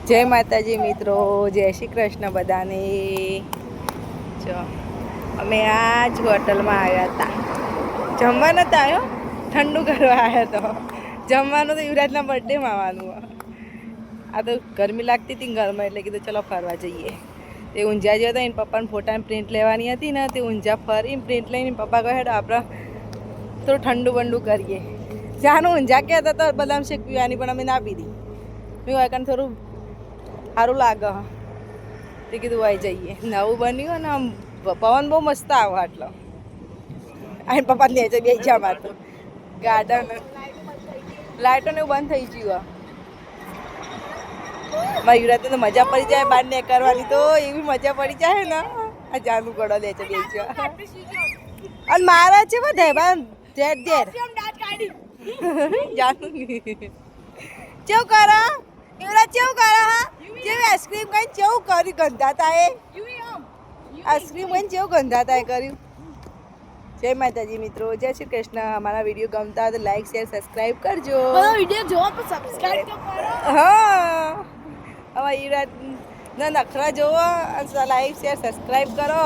જય માતાજી મિત્રો, જય શ્રી કૃષ્ણ બધાને। જો અમે આ જ હોટલમાં આવ્યા હતા, જમવા નતા આવ્યો, ઠંડુ કરવા આવ્યા તો। જમવાનું તો યુવરાજના બર્થડેમાં આવવાનું। આ તો ગરમી લાગતી હતી ઘરમાં, એટલે કીધું ચલો ફરવા જઈએ। તે ઊંઝા જ્યો હતો, એના પપ્પાને ફોટાની પ્રિન્ટ લેવાની હતી ને, તે ઊંઝા ફરી પ્રિન્ટ લઈને પપ્પા કહે આપણે થોડું ઠંડુ બંડુ કરીએ। જ્યાંનું ઊંઝા કહેતા તો બદામ શેક પીવાની, પણ અમે ના પીધી। મેં કારણ થોડું સારું લાગે, તે કીધું આવી જઈએ। નવું બન્યું ને, આમ પવન બહુ મસ્ત આવે આટલો। અહીં પપ્પા લે છે બે જા માર તો ગાર્ડન, લાઇટો ને એવું બંધ થઈ ગયું। મારી યુવરાજને તો મજા પડી જાય બહાર ને કરવાની, તો એવી મજા પડી જાય ને। આ જાનું ગળો લે છે બે જા, અને મારા છે બધા બાર ધેર ધેર જાનું કેવું કરો યુવરાજ, કેવું કરો? હા જેવી આઈસ્ક્રીમ કઈ કેવું કર્યું, ગંધાતા એ આઈસ્ક્રીમ કઈ કેવું ગંધાતા એ કર્યું। જય માતાજી મિત્રો, જય શ્રી કૃષ્ણ। અમારા વિડીયો ગમતા હોય તો લાઈક શેર સબસ્ક્રાઈબ કરજો। વિડીયો જોવો તો સબસ્ક્રાઇબ તો કરો। હા, અમારા યુવરાજ ના નખરા જોવો, લાઈક શેર સબસ્ક્રાઈબ કરો।